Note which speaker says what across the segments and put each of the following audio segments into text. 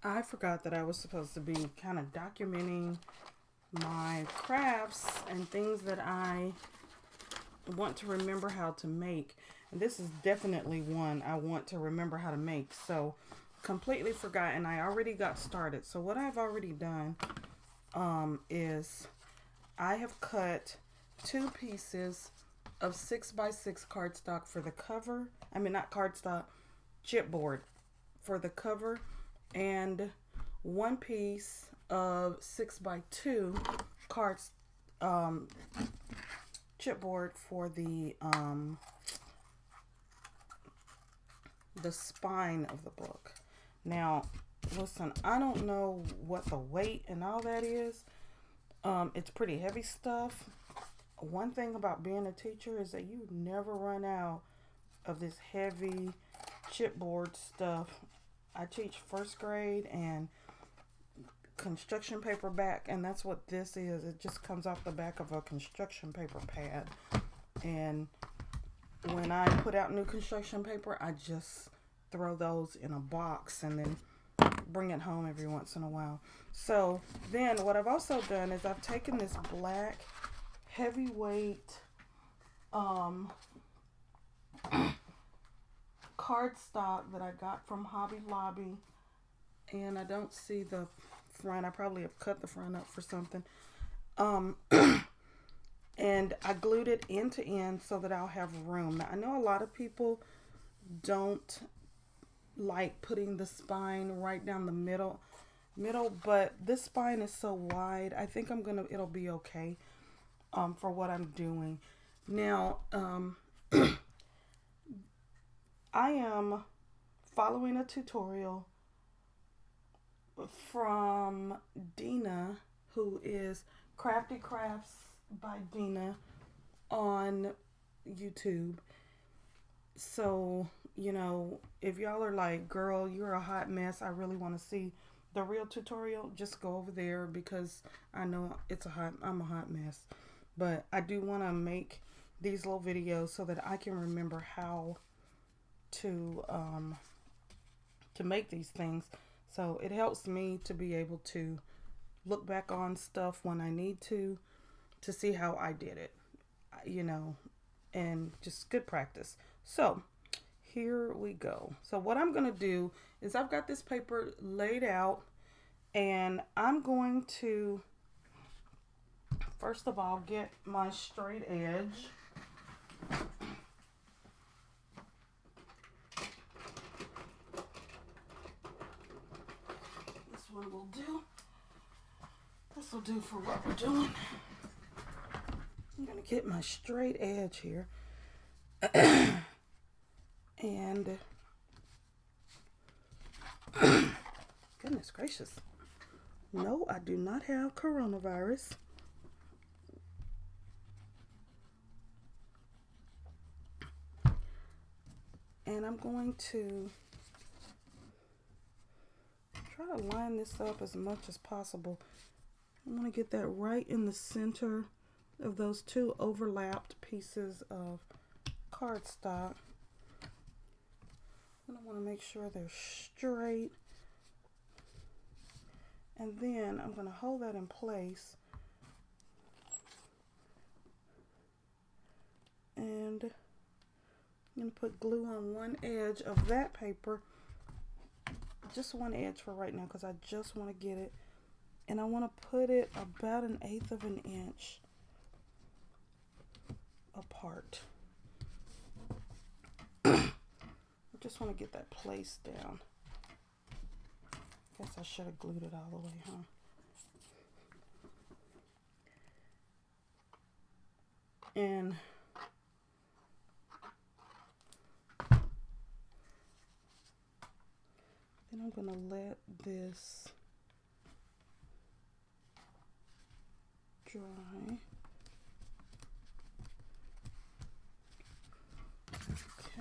Speaker 1: I forgot that I was supposed to be kind of documenting my crafts and things that I want to remember how to make. And this is definitely one I want to remember how to make. So, completely forgot, and I already got started. So, what I've already done is I have cut two pieces of 6x6 cardstock for the cover. I mean, not cardstock, chipboard for the cover, and one piece of 6x2 cards chipboard for the spine of the book. Now, listen, I don't know what the weight and all that is. It's pretty heavy stuff. One thing about being a teacher is that you never run out of this heavy chipboard stuff. I teach first grade and construction paper back, and that's what this is. It just comes off the back of a construction paper pad. And when I put out new construction paper, I just throw those in a box and then bring it home every once in a while. So then what I've also done is I've taken this black heavyweight um, cardstock that I got from Hobby Lobby, and I don't see the front. I probably have cut the front up for something. Um, and I glued it end to end so that I'll have room. Now, I know a lot of people don't like putting the spine right down the middle, but this spine is so wide. I think it'll be okay for what I'm doing. Now, I am following a tutorial from Dina, who is Crafty Crafts by Dina on YouTube. So, if y'all are like, girl, you're a hot mess, I really want to see the real tutorial, just go over there because I know I'm a hot mess. But I do want to make these little videos so that I can remember how to make these things. So it helps me to be able to look back on stuff when I need to see how I did it, you know, and just good practice. So here we go. So what I'm going to do is I've got this paper laid out, and I'm going to first of all get my straight edge. This one will do. This will do for what we're doing. I'm going to get my straight edge here. And goodness gracious. No, I do not have coronavirus. And I'm going to try to line this up as much as possible. I want to get that right in the center of those two overlapped pieces of cardstock. And I want to make sure they're straight. And then I'm going to hold that in place. And I'm going to put glue on one edge of that paper. Just one edge for right now because I just want to get it. And I want to put it about 1/8 of an inch apart. I just want to get that placed down. Guess I should have glued it all the way, huh? And then I'm going to let this dry.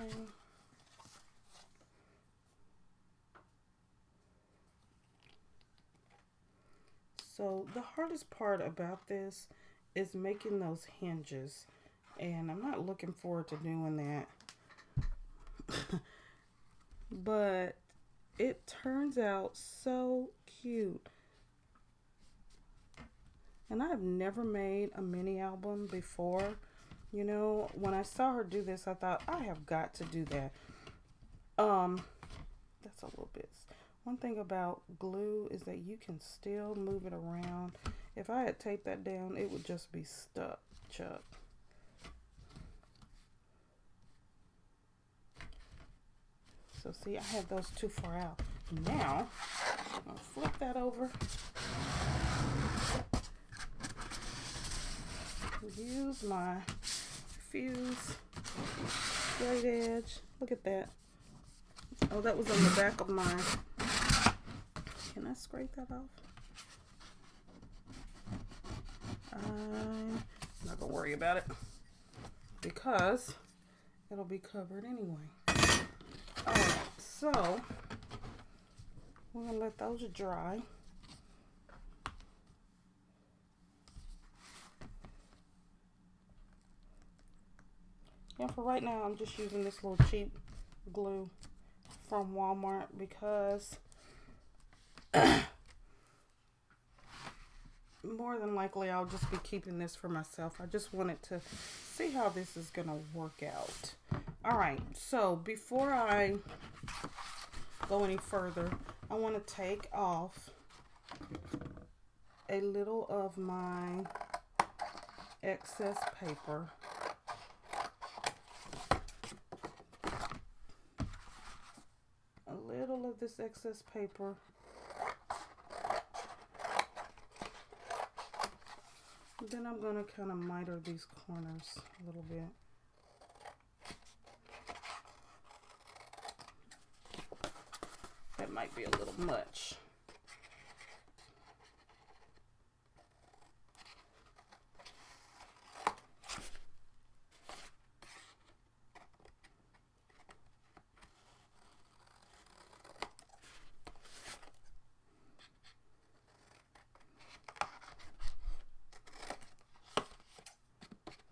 Speaker 1: Okay. So the hardest part about this is making those hinges, and I'm not looking forward to doing that. But it turns out so cute. And I have never made a mini album before. You know, when I saw her do this, I thought, I have got to do that. That's a little bit. One thing about glue is that you can still move it around. If I had taped that down, it would just be stuck, Chuck. So see, I have those too far out. Now, I'm going to flip that over. Use my fuse straight edge. Look at that. Oh, that was on the back of mine. Can I scrape that off? I'm not going to worry about it because it'll be covered anyway. Alright, so we're going to let those dry. And for right now, I'm just using this little cheap glue from Walmart because more than likely I'll just be keeping this for myself. I just wanted to see how this is going to work out. Alright, so before I go any further, I want to take off a little of my excess paper. A little of this excess paper. Then I'm going to kind of miter these corners a little bit. That might be a little much.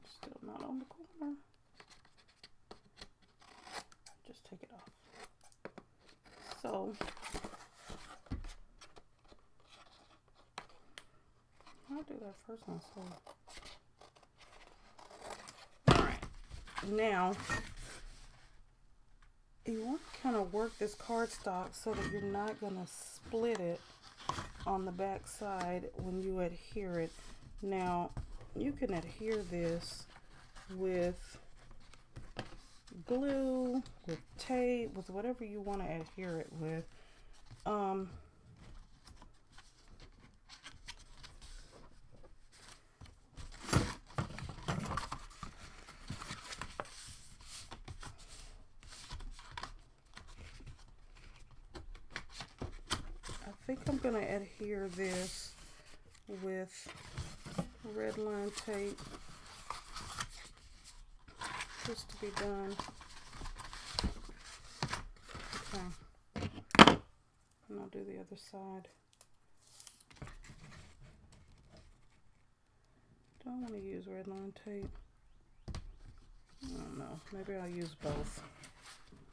Speaker 1: Still not on the corner. Just take it off. So, I'll do that first one. So, alright, now you want to kind of work this cardstock so that you're not going to split it on the back side when you adhere it. Now, you can adhere this with glue, with tape, with whatever you want to adhere it with. I think I'm going to adhere this with red line tape just to be done. Okay, and I'll do the other side. Do I want to use red line tape? I don't know, maybe I'll use both.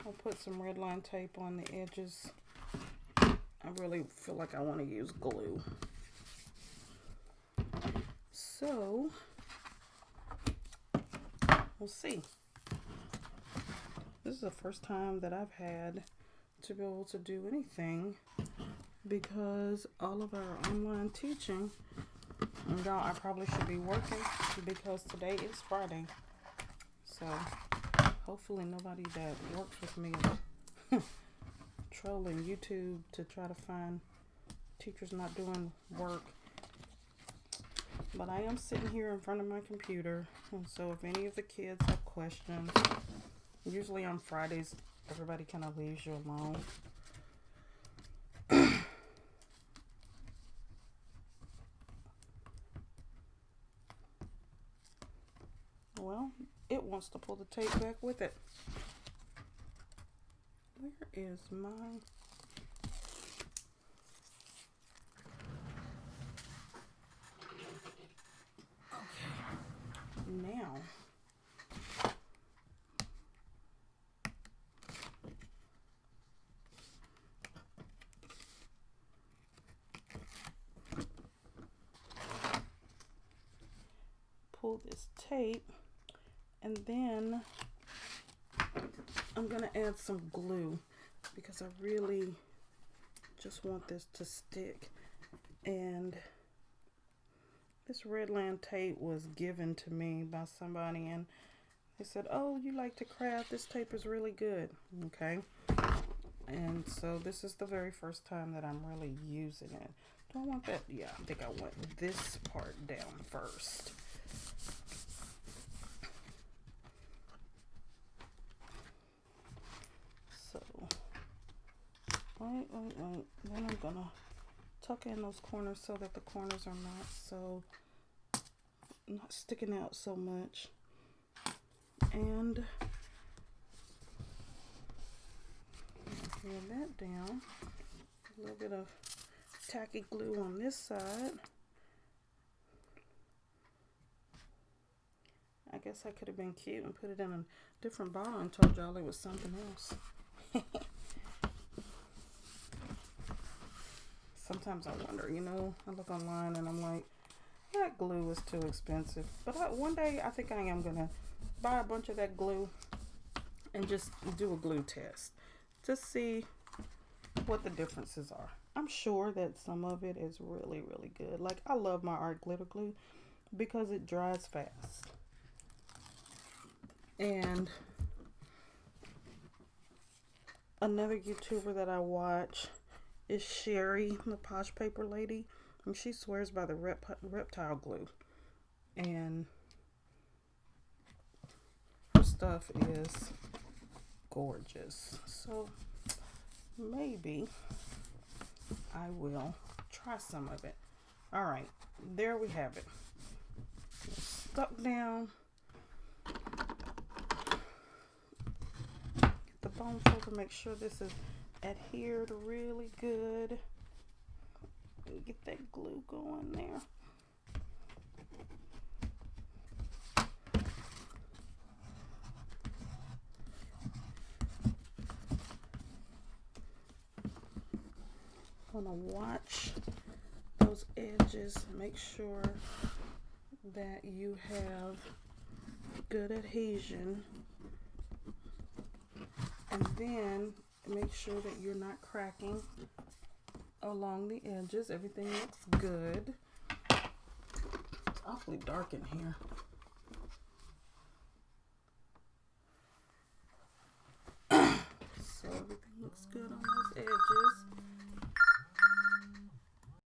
Speaker 1: I'll put some red line tape on the edges. I really feel like I want to use glue. So, we'll see. This is the first time that I've had to be able to do anything because all of our online teaching, and y'all, I probably should be working because today is Friday. So, hopefully nobody that works with me is trolling YouTube to try to find teachers not doing work. But I am sitting here in front of my computer, and so if any of the kids have questions, usually on Fridays, everybody kind of leaves you alone. Well, it wants to pull the tape back with it. Where is my... Now, also this tape, and then I'm gonna add some glue because I really just want this to stick. And this Redland tape was given to me by somebody, and they said, oh, you like to craft, this tape is really good. Okay, and so this is the very first time that I'm really using it. Do I want that? Yeah, I think I want this part down first. So wait, then I'm gonna tuck in those corners so that the corners are not sticking out so much. And pin that down. A little bit of tacky glue on this side. I guess I could have been cute and put it in a different bottle and told y'all it was something else. Sometimes I wonder, you know, I look online and I'm like, that glue is too expensive. But one day I think I am going to buy a bunch of that glue and just do a glue test to see what the differences are. I'm sure that some of it is really, really good. Like, I love my art glitter glue because it dries fast. And another YouTuber that I watch is Sherry, the Posh Paper Lady. And she swears by the reptile glue. And her stuff is gorgeous. So maybe I will try some of it. All right, there we have it. Stuck down. Get the bone folder, make sure this is adhered really good. Get that glue going there. I'm gonna watch those edges, make sure that you have good adhesion, and then make sure that you're not cracking along the edges. Everything looks good. It's awfully dark in here. So everything looks good on